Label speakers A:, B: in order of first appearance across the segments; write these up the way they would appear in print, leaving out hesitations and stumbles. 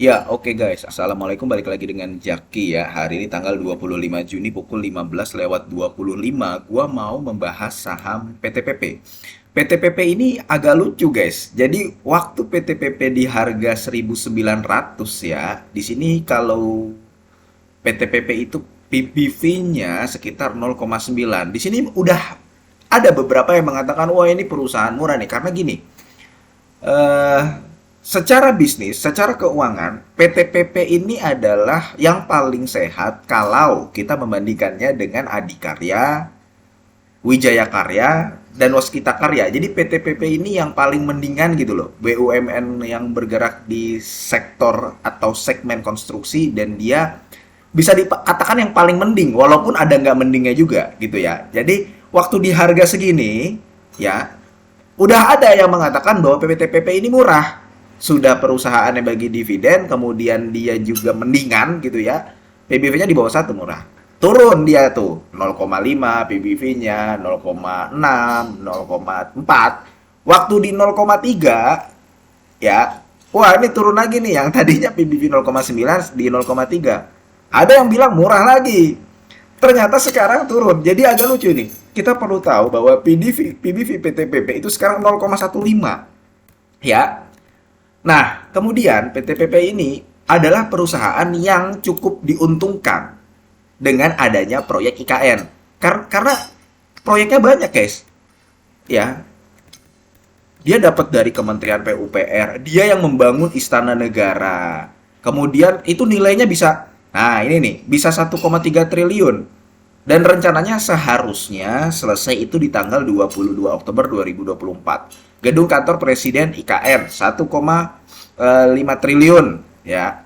A: Ya, oke guys. Assalamualaikum, balik lagi dengan Jaki ya. Hari ini tanggal 25 Juni pukul 15:25. Gua mau membahas saham PTPP. PTPP ini agak lucu guys. Jadi waktu PTPP di harga 1.900 ya. Di sini kalau PTPP itu PBV-nya sekitar 0,9. Di sini udah ada beberapa yang mengatakan, wah ini perusahaan murah nih. Karena gini, eh secara bisnis, secara keuangan, PTPP ini adalah yang paling sehat kalau kita membandingkannya dengan Adikarya, Wijaya Karya, dan Waskita Karya. Jadi PTPP ini yang paling mendingan gitu loh. BUMN yang bergerak di sektor atau segmen konstruksi dan dia bisa dikatakan yang paling mending walaupun ada nggak mendingnya juga gitu ya. Jadi waktu di harga segini ya udah ada yang mengatakan bahwa PTPP ini murah. Sudah perusahaan yang bagi dividen, kemudian dia juga mendingan gitu ya. PBV-nya di bawah satu murah. Turun dia tuh 0,5 PBV-nya, 0,6, 0,4. Waktu di 0,3 ya. Wah, ini turun lagi nih yang tadinya PBV 0,9 di 0,3. Ada yang bilang murah lagi. Ternyata sekarang turun. Jadi agak lucu nih. Kita perlu tahu bahwa PBV PTPP itu sekarang 0,15 ya. Nah, kemudian PTPP ini adalah perusahaan yang cukup diuntungkan dengan adanya proyek IKN. Karena proyeknya banyak, guys. Ya, dia dapat dari Kementerian PUPR, dia yang membangun Istana Negara. Kemudian itu nilainya bisa, nah ini nih, bisa 1,3 triliun. Dan rencananya seharusnya selesai itu di tanggal 22 Oktober 2024. Gedung kantor Presiden IKN 1,5 triliun ya.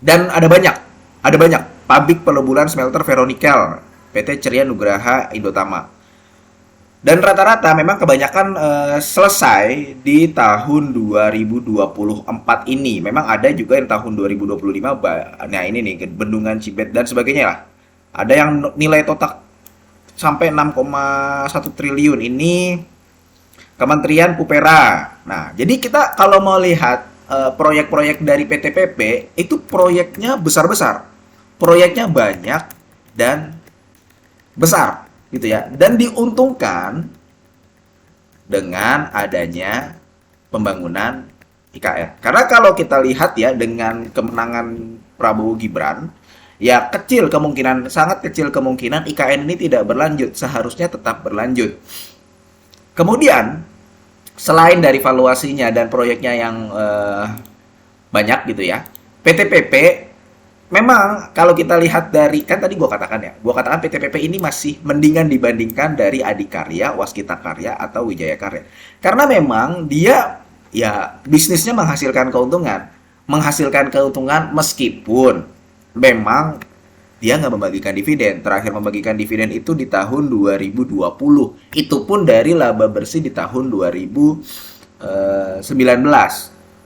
A: Dan ada banyak pabrik peleburan smelter ferronikel PT Ceria Nugraha Indotama. Dan rata-rata memang kebanyakan selesai di tahun 2024 ini. Memang ada juga yang tahun 2025. Nah ini nih, Bendungan Cibet dan sebagainya lah. Ada yang nilai total sampai 6,1 triliun. Ini Kementerian Pupera. Nah, jadi kita kalau mau lihat proyek-proyek dari PTPP, itu proyeknya besar-besar. Proyeknya banyak dan besar gitu ya. Dan diuntungkan dengan adanya pembangunan IKN. Karena kalau kita lihat ya dengan kemenangan Prabowo Gibran, ya kecil kemungkinan, sangat kecil kemungkinan IKN ini tidak berlanjut, seharusnya tetap berlanjut. Kemudian selain dari valuasinya dan proyeknya yang banyak gitu ya, PTPP memang kalau kita lihat dari, kan tadi gua katakan PTPP ini masih mendingan dibandingkan dari Adikarya, Waskita Karya atau Wijaya Karya. Karena memang dia ya bisnisnya menghasilkan keuntungan meskipun memang dia nggak membagikan dividen. Terakhir membagikan dividen itu di tahun 2020. Itu pun dari laba bersih di tahun 2019.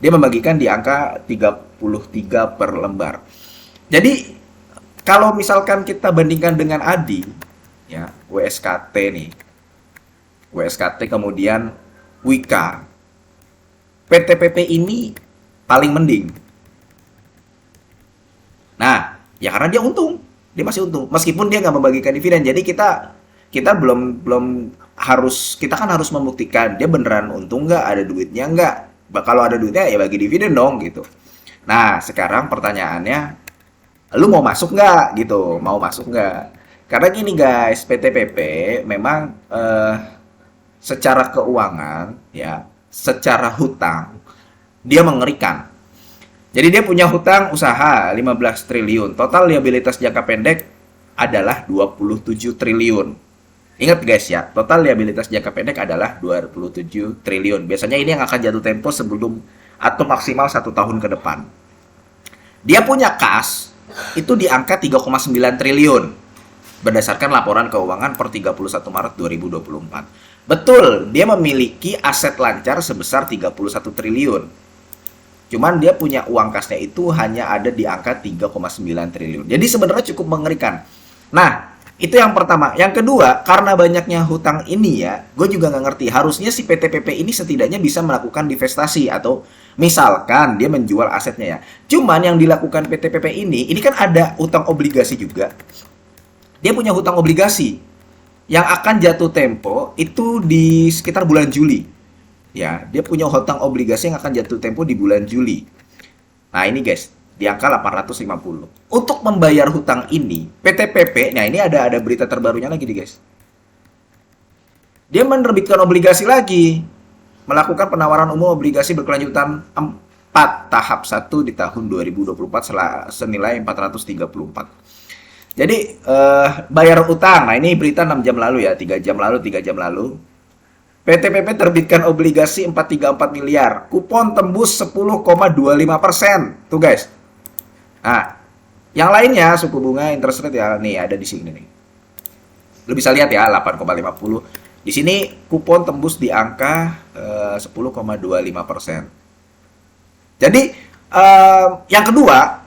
A: Dia membagikan di angka 33 per lembar. Jadi kalau misalkan kita bandingkan dengan ADI, ya WSKT nih, WSKT kemudian Wika, PTPP ini paling mending. Nah, ya karena dia masih untung, meskipun dia nggak membagikan dividen. Jadi kita kita belum belum harus kita kan harus membuktikan dia beneran untung nggak, ada duitnya nggak. Kalau ada duitnya ya bagi dividen dong gitu. Nah, sekarang pertanyaannya, lu mau masuk nggak gitu, mau masuk nggak? Karena gini guys, PTPP memang secara keuangan ya, secara hutang dia mengerikan. Jadi dia punya hutang usaha 15 triliun, total liabilitas jangka pendek adalah 27 triliun. Ingat guys ya, total liabilitas jangka pendek adalah 27 triliun. Biasanya ini yang akan jatuh tempo sebelum atau maksimal 1 tahun ke depan. Dia punya kas itu di angka 3,9 triliun berdasarkan laporan keuangan per 31 Maret 2024. Betul, dia memiliki aset lancar sebesar 31 triliun. Cuman dia punya uang kasnya itu hanya ada di angka 3,9 triliun. Jadi sebenarnya cukup mengerikan. Nah, Itu yang pertama. Yang kedua, karena banyaknya hutang ini ya, gue juga nggak ngerti. Harusnya si PTPP ini setidaknya bisa melakukan divestasi atau misalkan dia menjual asetnya ya. Cuman yang dilakukan PTPP ini kan ada hutang obligasi juga. Dia punya hutang obligasi yang akan jatuh tempo itu di sekitar bulan Juli. Ya, dia punya hutang obligasi yang akan jatuh tempo di bulan Juli. Nah, ini guys, di angka 850. Untuk membayar hutang ini, PTPP, nah ini ada berita terbarunya lagi nih guys. Dia menerbitkan obligasi lagi, melakukan penawaran umum obligasi berkelanjutan 4 tahap 1 di tahun 2024 senilai 434. Jadi bayar utang. Nah, ini berita 6 jam lalu ya, 3 jam lalu, 3 jam lalu. PTPP terbitkan obligasi 434 miliar, kupon tembus 10,25%. Tuh guys. Nah, yang lainnya suku bunga interest rate ya nih ada di sini nih. Lu bisa lihat ya 8,50. Di sini kupon tembus di angka 10,25%. Jadi yang kedua,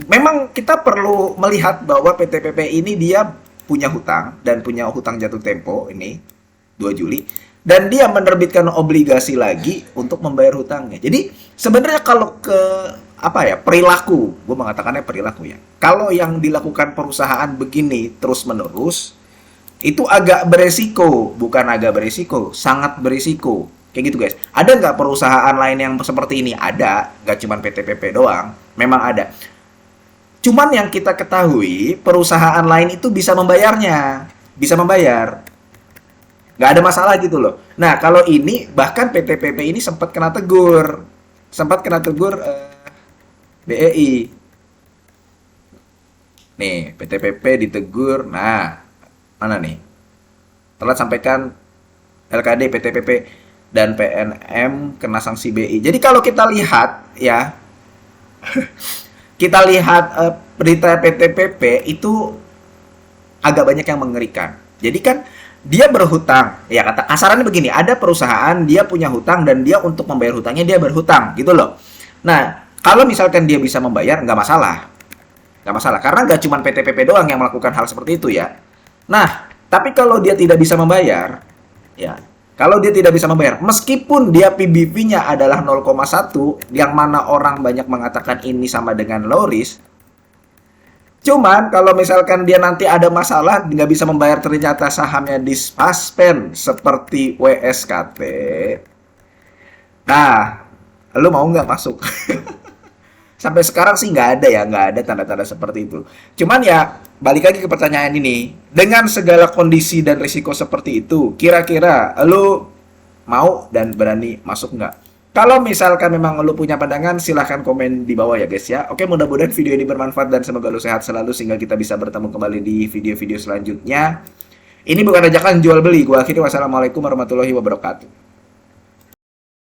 A: memang kita perlu melihat bahwa PTPP ini dia punya hutang dan punya hutang jatuh tempo ini 2 Juli dan dia menerbitkan obligasi lagi untuk membayar hutangnya. Jadi sebenarnya kalau ke apa ya perilaku, gue mengatakannya perilaku ya. Kalau yang dilakukan perusahaan begini terus menerus itu agak beresiko, bukan agak beresiko, sangat beresiko. Kayak gitu guys. Ada nggak perusahaan lain yang seperti ini? Ada, nggak cuma PTPP doang. Memang ada. Cuman yang kita ketahui, perusahaan lain itu bisa membayarnya. Bisa membayar. Nggak ada masalah gitu loh. Nah, kalau ini, bahkan PTPP ini sempat kena tegur. Sempat kena tegur BEI. Nih, PTPP ditegur. Nah, mana nih? Telah sampaikan LKD, PTPP, dan PNM kena sanksi BI. Jadi kalau kita lihat ya, kita lihat berita PTPP itu agak banyak yang mengerikan. Jadi kan dia berhutang, ya kata kasarannya begini, ada perusahaan dia punya hutang dan dia untuk membayar hutangnya dia berhutang, gitu loh. Nah, kalau misalkan dia bisa membayar nggak masalah, karena nggak cuma PTPP doang yang melakukan hal seperti itu ya. Nah, tapi kalau dia tidak bisa membayar, ya, kalau dia tidak bisa membayar, meskipun dia PBV-nya adalah 0,1, yang mana orang banyak mengatakan ini sama dengan low risk, cuman kalau misalkan dia nanti ada masalah, nggak bisa membayar ternyata sahamnya disuspend seperti WSKT, nah, lu mau nggak masuk? Sampai sekarang sih nggak ada tanda-tanda seperti itu. Cuman ya, balik lagi ke pertanyaan ini, dengan segala kondisi dan risiko seperti itu, kira-kira lu mau dan berani masuk nggak? Kalau misalkan memang lu punya pandangan, silahkan komen di bawah ya guys ya. Oke, mudah-mudahan video ini bermanfaat dan semoga lu sehat selalu sehingga kita bisa bertemu kembali di video-video selanjutnya. Ini bukan ajakan jual beli. Gua akhiri, wassalamualaikum warahmatullahi wabarakatuh.